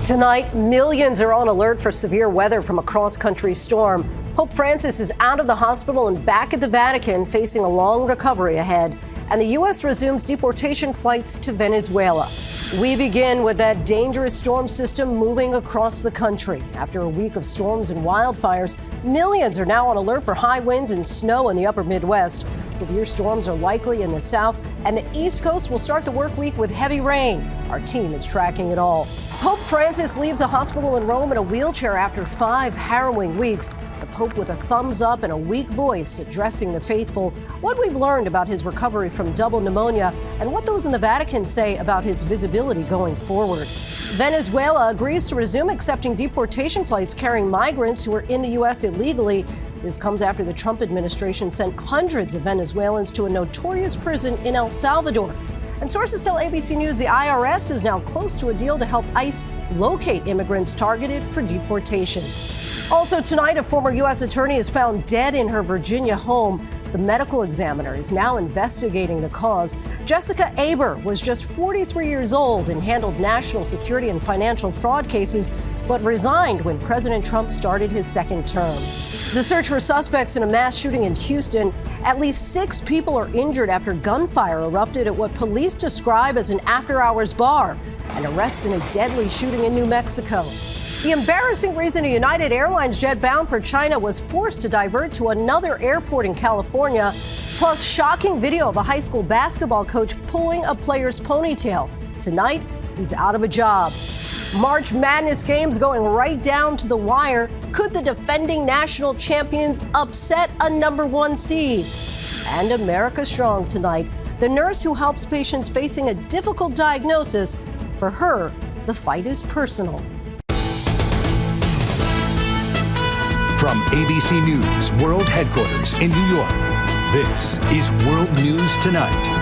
Tonight, millions are on alert for severe weather from a cross-country storm. Pope Francis is out of the hospital and back at the Vatican, facing a long recovery ahead. And the U.S. resumes deportation flights to Venezuela. We begin with that dangerous storm system moving across the country. After a week of storms and wildfires, millions are now on alert for high winds and snow in the upper Midwest. Severe storms are likely in the south, and the East Coast will start the work week with heavy rain. Our team is tracking it all. Pope Francis leaves a hospital in Rome in a wheelchair after 5 harrowing weeks. The Pope with a thumbs up and a weak voice addressing the faithful, what we've learned about his recovery from double pneumonia, and what those in the Vatican say about his visibility going forward. Venezuela agrees to resume accepting deportation flights carrying migrants who are in the U.S. illegally. This comes after the Trump administration sent hundreds of Venezuelans to a notorious prison in El Salvador. And sources tell ABC News the IRS is now close to a deal to help ICE locate immigrants targeted for deportation. Also tonight, a former U.S. attorney is found dead in her Virginia home. The medical examiner is now investigating the cause. Jessica Aber was just 43 years old and handled national security and financial fraud cases, but resigned when President Trump started his second term. The search for suspects in a mass shooting in Houston. At least 6 people are injured after gunfire erupted at what police describe as an after-hours bar. An arrest in a deadly shooting in New Mexico. The embarrassing reason a United Airlines jet bound for China was forced to divert to another airport in California. Plus, shocking video of a high school basketball coach pulling a player's ponytail. Tonight, he's out of a job. March Madness games going right down to the wire. Could the defending national champions upset a #1 seed? And America Strong tonight. The nurse who helps patients facing a difficult diagnosis. For her, the fight is personal. From ABC News World Headquarters in New York, this is World News Tonight.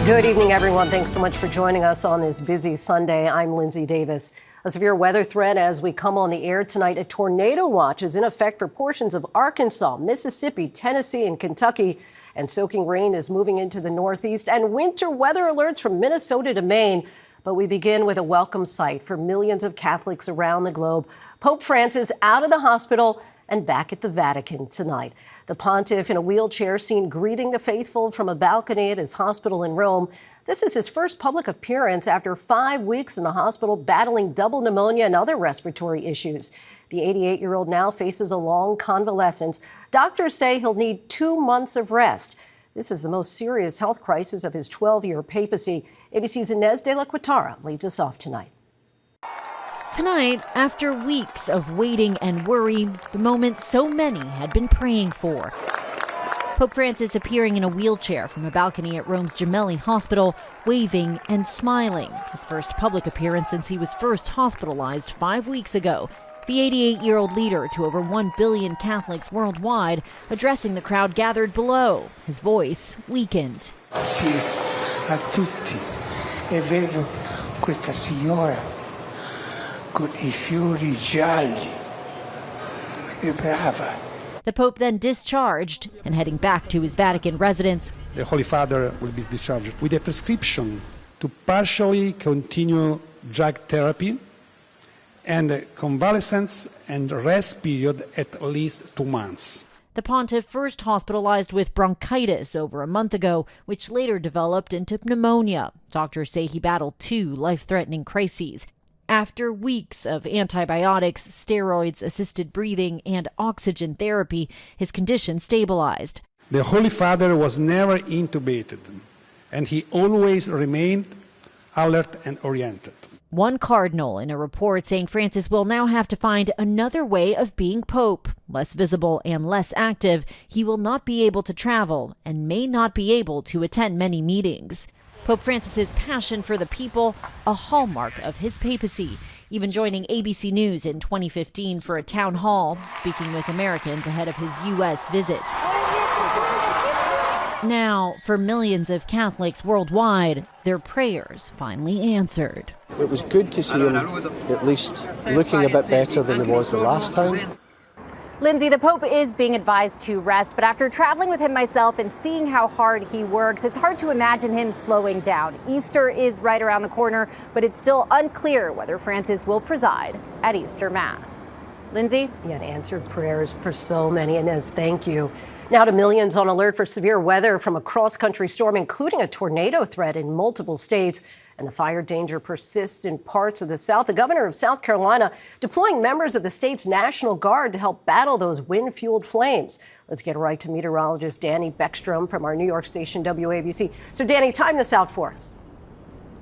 Good evening, everyone. Thanks so much for joining us on this busy Sunday. I'm Lindsay Davis. A severe weather threat as we come on the air tonight. A tornado watch is in effect for portions of Arkansas, Mississippi, Tennessee, and Kentucky. And soaking rain is moving into the Northeast, and winter weather alerts from Minnesota to Maine. But we begin with a welcome sight for millions of Catholics around the globe. Pope Francis out of the hospital and back at the Vatican tonight. The pontiff in a wheelchair seen greeting the faithful from a balcony at his hospital in Rome. This is his first public appearance after 5 weeks in the hospital battling double pneumonia and other respiratory issues. The 88-year-old now faces a long convalescence. Doctors say he'll need 2 months of rest. This is the most serious health crisis of his 12-year papacy. ABC's Ines de la Cuetara leads us off tonight. Tonight, after weeks of waiting and worry, the moment so many had been praying for. Pope Francis appearing in a wheelchair from a balcony at Rome's Gemelli Hospital, waving and smiling. His first public appearance since he was first hospitalized 5 weeks ago. The 88-year-old leader to over 1 billion Catholics worldwide, addressing the crowd gathered below, his voice weakened. Sì, a tutti. E vedo questa signora con I fiori gialli. Che brava. The Pope then discharged and heading back to his Vatican residence. The Holy Father will be discharged with a prescription to partially continue drug therapy and convalescence and rest period at least 2 months. The pontiff first hospitalized with bronchitis over a month ago, which later developed into pneumonia. Doctors say he battled 2 life-threatening crises. After weeks of antibiotics, steroids, assisted breathing, and oxygen therapy, his condition stabilized. The Holy Father was never intubated, and he always remained alert and oriented. One cardinal in a report saying Francis will now have to find another way of being pope. Less visible and less active, he will not be able to travel and may not be able to attend many meetings. Pope Francis's passion for the people, a hallmark of his papacy, even joining ABC News in 2015 for a town hall, speaking with Americans ahead of his U.S. visit. Now, for millions of Catholics worldwide, their prayers finally answered. It was good to see him at least looking a bit better than he was the last time. Lindsay, the Pope is being advised to rest, but after traveling with him myself and seeing how hard he works, it's hard to imagine him slowing down. Easter is right around the corner, but it's still unclear whether Francis will preside at Easter Mass. Lindsay? Yeah, answered prayers for so many. Ines, thank you. Now to millions on alert for severe weather from a cross-country storm, including a tornado threat in multiple states. And the fire danger persists in parts of the South. The governor of South Carolina deploying members of the state's National Guard to help battle those wind-fueled flames. Let's get right to meteorologist Danny Beckstrom from our New York station, WABC. So, Danny, time this out for us.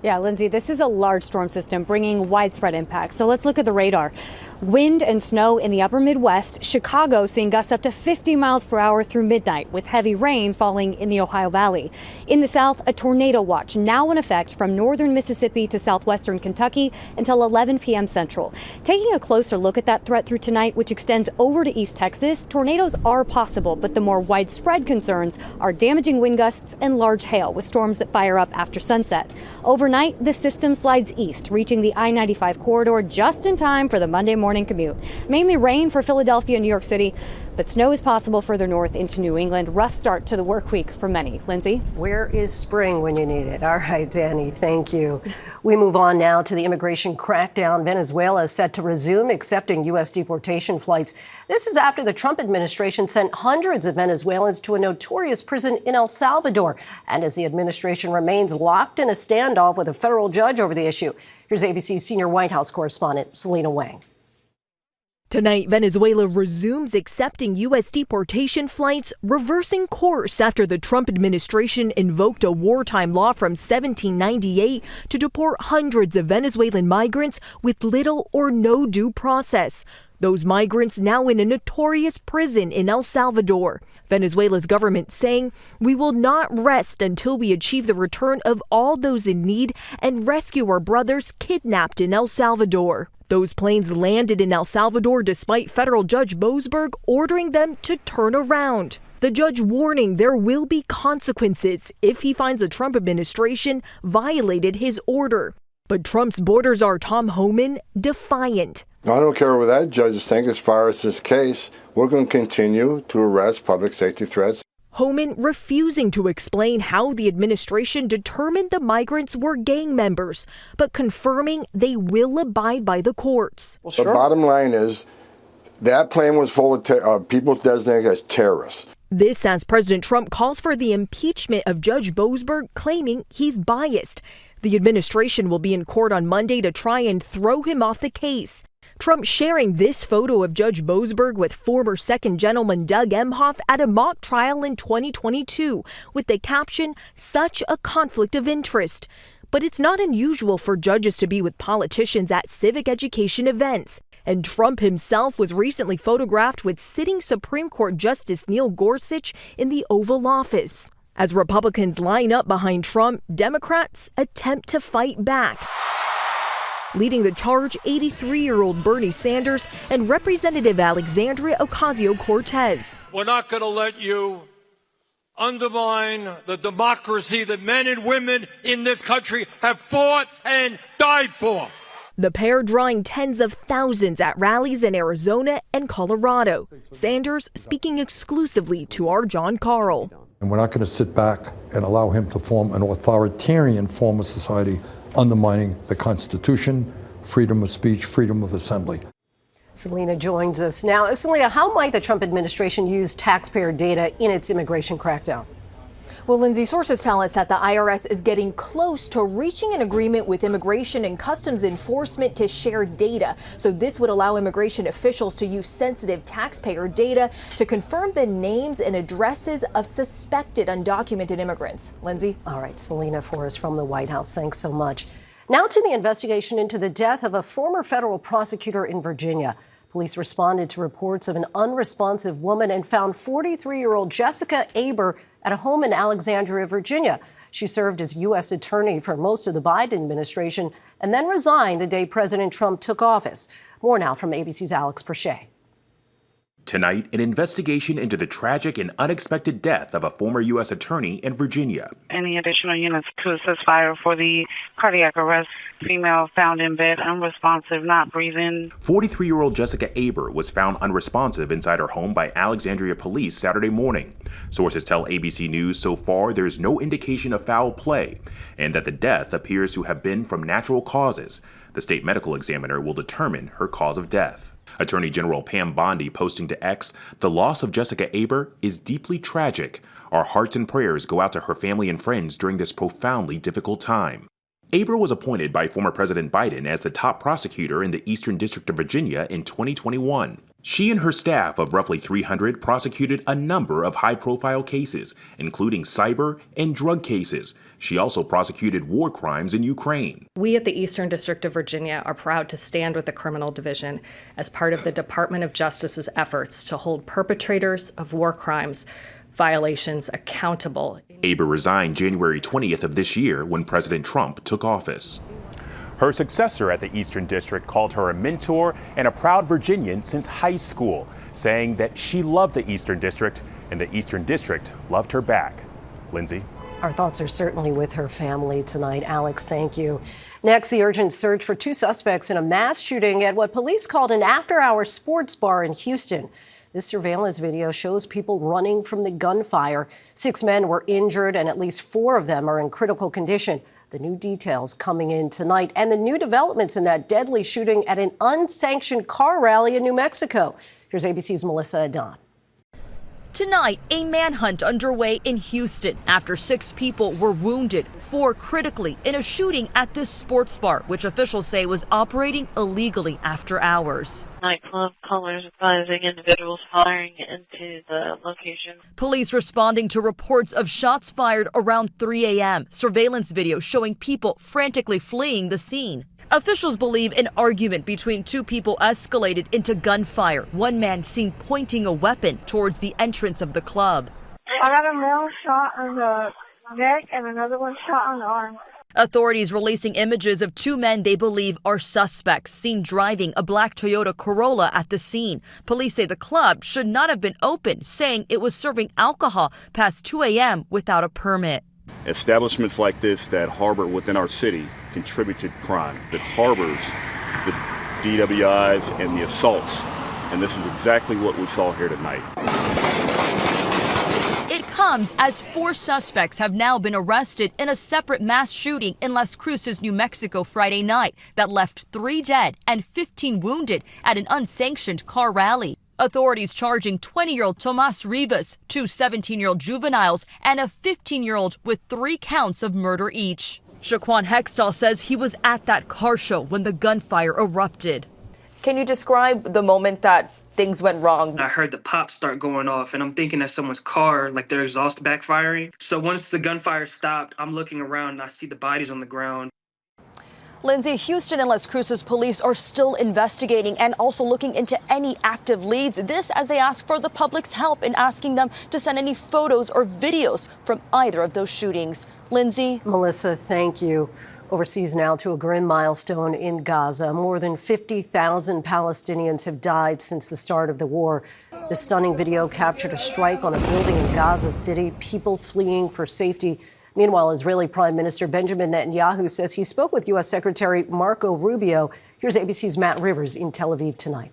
Yeah, Lindsay, this is a large storm system bringing widespread impacts. So let's look at the radar. Wind and snow in the upper Midwest. Chicago seeing gusts up to 50 miles per hour through midnight, with heavy rain falling in the Ohio Valley. In the south, a tornado watch now in effect from northern Mississippi to southwestern Kentucky until 11 p.m. Central. Taking a closer look at that threat through tonight, which extends over to East Texas, tornadoes are possible, but the more widespread concerns are damaging wind gusts and large hail, with storms that fire up after sunset. Overnight, the system slides east, reaching the I-95 corridor just in time for the Monday morning commute. Mainly rain for Philadelphia and New York City, but snow is possible further north into New England. Rough start to the work week for many. Lindsay? Where is spring when you need it? All right, Danny, thank you. We move on now to the immigration crackdown. Venezuela is set to resume accepting U.S. deportation flights. This is after the Trump administration sent hundreds of Venezuelans to a notorious prison in El Salvador, and as the administration remains locked in a standoff with a federal judge over the issue. Here's ABC's senior White House correspondent, Selina Wang. Tonight, Venezuela resumes accepting U.S. deportation flights, reversing course after the Trump administration invoked a wartime law from 1798 to deport hundreds of Venezuelan migrants with little or no due process. Those migrants now in a notorious prison in El Salvador. Venezuela's government saying, "We will not rest until we achieve the return of all those in need and rescue our brothers kidnapped in El Salvador." Those planes landed in El Salvador despite federal Judge Boasberg ordering them to turn around. The judge warning there will be consequences if he finds the Trump administration violated his order. But Trump's border czar Tom Homan defiant. I don't care what that judges think as far as this case. We're going to continue to arrest public safety threats. Homan refusing to explain how the administration determined the migrants were gang members, but confirming they will abide by the courts. Well, sure. The bottom line is that plane was full of people designated as terrorists. This as President Trump calls for the impeachment of Judge Boasberg, claiming he's biased. The administration will be in court on Monday to try and throw him off the case. Trump sharing this photo of Judge Boasberg with former second gentleman Doug Emhoff at a mock trial in 2022 with the caption, "Such a conflict of interest." But it's not unusual for judges to be with politicians at civic education events. And Trump himself was recently photographed with sitting Supreme Court Justice Neil Gorsuch in the Oval Office. As Republicans line up behind Trump, Democrats attempt to fight back. Leading the charge, 83-year-old Bernie Sanders and Representative Alexandria Ocasio-Cortez. We're not going to let you undermine the democracy that men and women in this country have fought and died for. The pair drawing tens of thousands at rallies in Arizona and Colorado. Sanders speaking exclusively to our John Carl. And we're not going to sit back and allow him to form an authoritarian form of society, undermining the Constitution, freedom of speech, freedom of assembly. Selina joins us now. Selina, how might the Trump administration use taxpayer data in its immigration crackdown? Well, Lindsay, sources tell us that the IRS is getting close to reaching an agreement with Immigration and Customs Enforcement to share data. So this would allow immigration officials to use sensitive taxpayer data to confirm the names and addresses of suspected undocumented immigrants. Lindsay? All right, Selina for us from the White House. Thanks so much. Now to the investigation into the death of a former federal prosecutor in Virginia. Police responded to reports of an unresponsive woman and found 43-year-old Jessica Aber at a home in Alexandria, Virginia. She served as U.S. attorney for most of the Biden administration and then resigned the day President Trump took office. More now from ABC's Alex Presha. Tonight, an investigation into the tragic and unexpected death of a former U.S. attorney in Virginia. Any additional units to assist fire for the cardiac arrest. Female found in bed, unresponsive, not breathing. 43-year-old Jessica Aber was found unresponsive inside her home by Alexandria police Saturday morning. Sources tell ABC News so far there's no indication of foul play and that the death appears to have been from natural causes. The state medical examiner will determine her cause of death. Attorney General Pam Bondi posting to X, "The loss of Jessica Aber is deeply tragic. Our hearts and prayers go out to her family and friends during this profoundly difficult time." Aber was appointed by former President Biden as the top prosecutor in the Eastern District of Virginia in 2021. She and her staff of roughly 300 prosecuted a number of high-profile cases, including cyber and drug cases. She also prosecuted war crimes in Ukraine. We at the Eastern District of Virginia are proud to stand with the Criminal Division as part of the Department of Justice's efforts to hold perpetrators of war crimes violations accountable. Aber resigned January 20th of this year when President Trump took office. Her successor at the Eastern District called her a mentor and a proud Virginian since high school, saying that she loved the Eastern District and the Eastern District loved her back. Lindsay? Our thoughts are certainly with her family tonight. Alex, thank you. Next, the urgent search for two suspects in a mass shooting at what police called an after-hour sports bar in Houston. This surveillance video shows people running from the gunfire. 6 men were injured, and at least 4 of them are in critical condition. The new details coming in tonight, and the new developments in that deadly shooting at an unsanctioned car rally in New Mexico. Here's ABC's Melissa Adon. Tonight, a manhunt underway in Houston after 6 people were wounded, 4 critically, in a shooting at this sports bar, which officials say was operating illegally after hours. Nightclub callers advising individuals firing into the location. Police responding to reports of shots fired around 3 a.m. Surveillance video showing people frantically fleeing the scene. Officials believe an argument between 2 people escalated into gunfire. One man seen pointing a weapon towards the entrance of the club. I got a male shot on the neck and another one shot on the arm. Authorities releasing images of 2 men they believe are suspects seen driving a black Toyota Corolla at the scene. Police say the club should not have been open, saying it was serving alcohol past 2 a.m. without a permit. Establishments like this that harbor within our city contribute to crime, that harbors the DWIs and the assaults. And this is exactly what we saw here tonight. It comes as 4 suspects have now been arrested in a separate mass shooting in Las Cruces, New Mexico Friday night that left 3 dead and 15 wounded at an unsanctioned car rally. Authorities charging 20-year-old Tomas Rivas, 2 17-year-old juveniles, and a 15-year-old with 3 counts of murder each. Shaquan Hextall says he was at that car show when the gunfire erupted. Can you describe the moment that things went wrong? I heard the pops start going off, and I'm thinking that's someone's car, like their exhaust backfiring. So once the gunfire stopped, I'm looking around and I see the bodies on the ground. Lindsay, Houston and Las Cruces police are still investigating and also looking into any active leads. This as they ask for the public's help in asking them to send any photos or videos from either of those shootings. Lindsay? Melissa, thank you. Overseas now to a grim milestone in Gaza. More than 50,000 Palestinians have died since the start of the war. The stunning video captured a strike on a building in Gaza City, people fleeing for safety. Meanwhile, Israeli Prime Minister Benjamin Netanyahu says he spoke with U.S. Secretary Marco Rubio. Here's ABC's Matt Rivers in Tel Aviv tonight.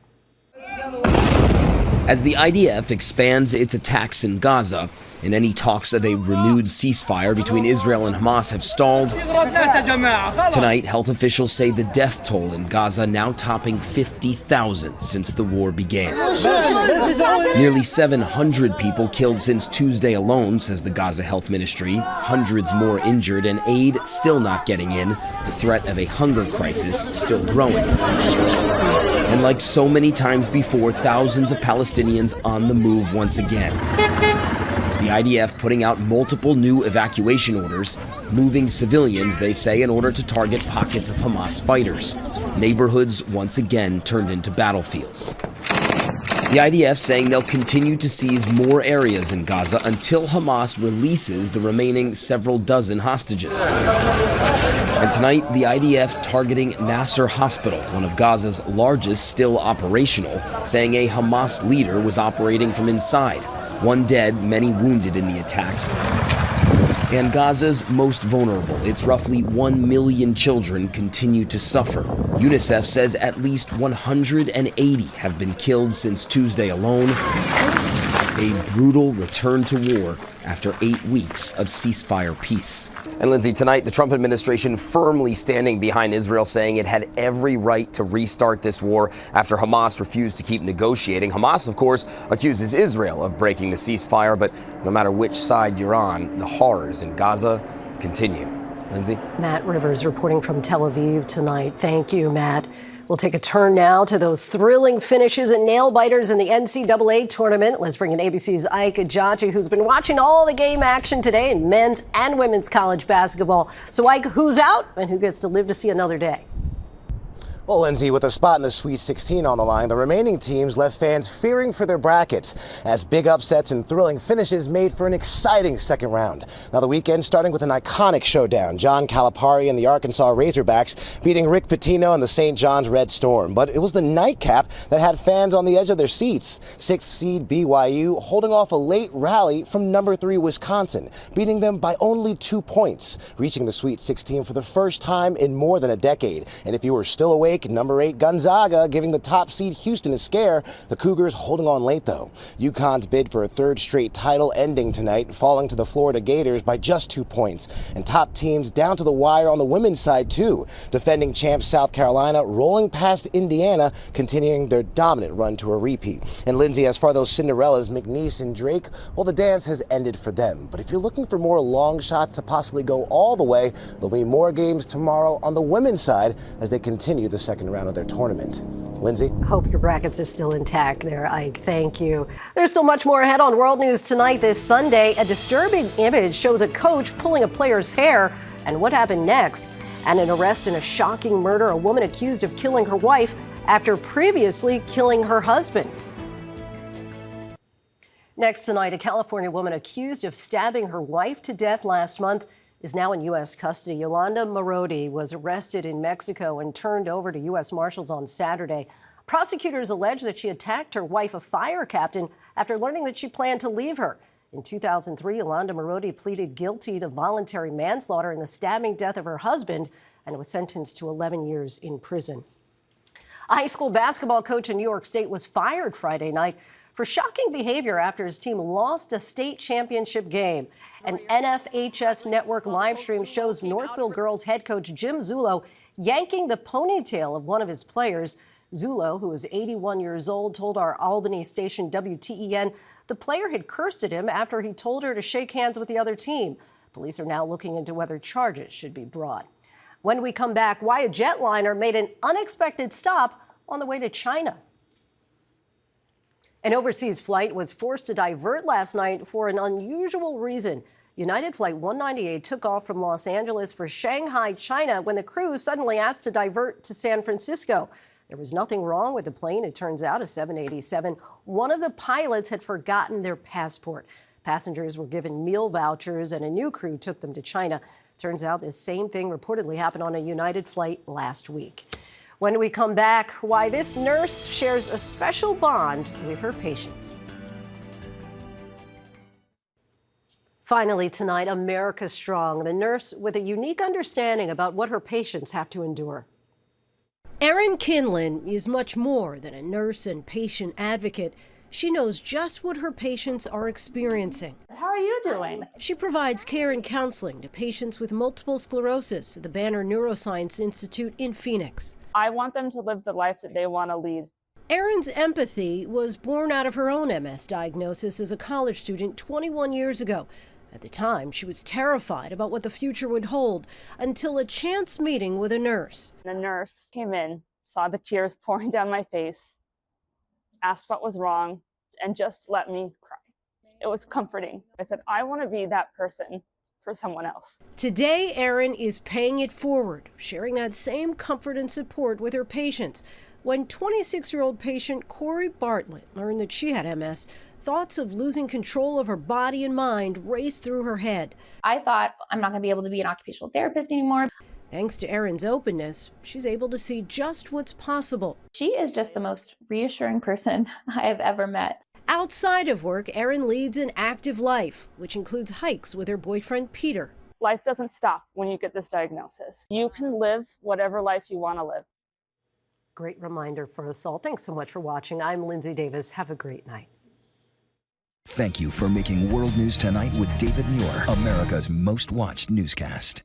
As the IDF expands its attacks in Gaza, and any talks of a renewed ceasefire between Israel and Hamas have stalled, tonight health officials say the death toll in Gaza now topping 50,000 since the war began. Nearly 700 people killed since Tuesday alone, says the Gaza Health Ministry. Hundreds more injured and aid still not getting in. The threat of a hunger crisis still growing. And like so many times before, thousands of Palestinians on the move once again. The IDF putting out multiple new evacuation orders, moving civilians, they say, in order to target pockets of Hamas fighters. Neighborhoods once again turned into battlefields. The IDF saying they'll continue to seize more areas in Gaza until Hamas releases the remaining several dozen hostages. And tonight, the IDF targeting Nasser Hospital, one of Gaza's largest still operational, saying a Hamas leader was operating from inside. One dead, many wounded in the attacks. And Gaza's most vulnerable, its roughly 1 million children, continue to suffer. UNICEF says at least 180 have been killed since Tuesday alone. A brutal return to war after 8 weeks of ceasefire peace. And Lindsay, tonight the Trump administration firmly standing behind Israel, saying it had every right to restart this war after Hamas refused to keep negotiating. Hamas, of course, accuses Israel of breaking the ceasefire, but no matter which side you're on, the horrors in Gaza continue. Lindsay? Matt Rivers reporting from Tel Aviv tonight. Thank you, Matt. We'll take a turn now to those thrilling finishes and nail-biters in the NCAA tournament. Let's bring in ABC's Ike Ajaji, who's been watching all the game action today in men's and women's college basketball. So, Ike, who's out and who gets to live to see another day? Well, Lindsay, with a spot in the Sweet 16 on the line, the remaining teams left fans fearing for their brackets as big upsets and thrilling finishes made for an exciting second round. Now, the weekend starting with an iconic showdown. John Calipari and the Arkansas Razorbacks beating Rick Pitino and the St. John's Red Storm. But it was the nightcap that had fans on the edge of their seats. 6th seed BYU holding off a late rally from number 3 Wisconsin, beating them by only 2 points, reaching the Sweet 16 for the first time in more than a decade. And if you were still awake, number 8 Gonzaga giving the top seed Houston a scare. The Cougars holding on late, though. UConn's bid for a 3rd straight title ending tonight, falling to the Florida Gators by just 2 points. And top teams down to the wire on the women's side, too. Defending champs South Carolina rolling past Indiana, continuing their dominant run to a repeat. And Lindsay, as far as those Cinderellas, McNeese and Drake, well, the dance has ended for them. But if you're looking for more long shots to possibly go all the way, there'll be more games tomorrow on the women's side as they continue the second round of their tournament. Lindsay? Hope your brackets are still intact there, Ike. Thank you. There's still much more ahead on World News Tonight this Sunday. A disturbing image shows a coach pulling a player's hair and what happened next. And an arrest in a shocking murder, a woman accused of killing her wife after previously killing her husband. Next tonight, a California woman accused of stabbing her wife to death last month is now in U.S. custody. Yolanda Marodi was arrested in Mexico and turned over to U.S. Marshals on Saturday. Prosecutors allege that she attacked her wife, a fire captain, after learning that she planned to leave her. In 2003, Yolanda Marodi pleaded guilty to voluntary manslaughter in the stabbing death of her husband and was sentenced to 11 years in prison. A high school basketball coach in New York State was fired Friday night for shocking behavior after his team lost a state championship game. An NFHS network live stream shows Northville girls head coach Jim Zullo yanking the ponytail of one of his players. Zullo, who is 81 years old, told our Albany station WTEN the player had cursed at him after he told her to shake hands with the other team. Police are now looking into whether charges should be brought. When we come back, why a jetliner made an unexpected stop on the way to China. An overseas flight was forced to divert last night for an unusual reason. United Flight 198 took off from Los Angeles for Shanghai, China, when the crew suddenly asked to divert to San Francisco. There was nothing wrong with the plane, it turns out, a 787. One of the pilots had forgotten their passport. Passengers were given meal vouchers, and a new crew took them to China. Turns out this same thing reportedly happened on a United flight last week. When we come back, why this nurse shares a special bond with her patients. Finally tonight, America Strong, the nurse with a unique understanding about what her patients have to endure. Erin Kinlan is much more than a nurse and patient advocate. She knows just what her patients are experiencing. How are you doing? She provides care and counseling to patients with multiple sclerosis at the Banner Neuroscience Institute in Phoenix. I want them to live the life that they want to lead. Erin's empathy was born out of her own MS diagnosis as a college student 21 years ago. At the time, she was terrified about what the future would hold until a chance meeting with a nurse. The nurse came in, saw the tears pouring down my face, asked what was wrong, and just let me cry. It was comforting. I said, I want to be that person for someone else. Today, Erin is paying it forward, sharing that same comfort and support with her patients. When 26-year-old patient Corey Bartlett learned that she had MS, thoughts of losing control of her body and mind raced through her head. I thought, I'm not going to be able to be an occupational therapist anymore. Thanks to Erin's openness, she's able to see just what's possible. She is just the most reassuring person I have ever met. Outside of work, Erin leads an active life, which includes hikes with her boyfriend Peter. Life doesn't stop when you get this diagnosis. You can live whatever life you want to live. Great reminder for us all. Thanks so much for watching. I'm Lindsay Davis. Have a great night. Thank you for making World News Tonight with David Muir, America's most watched newscast.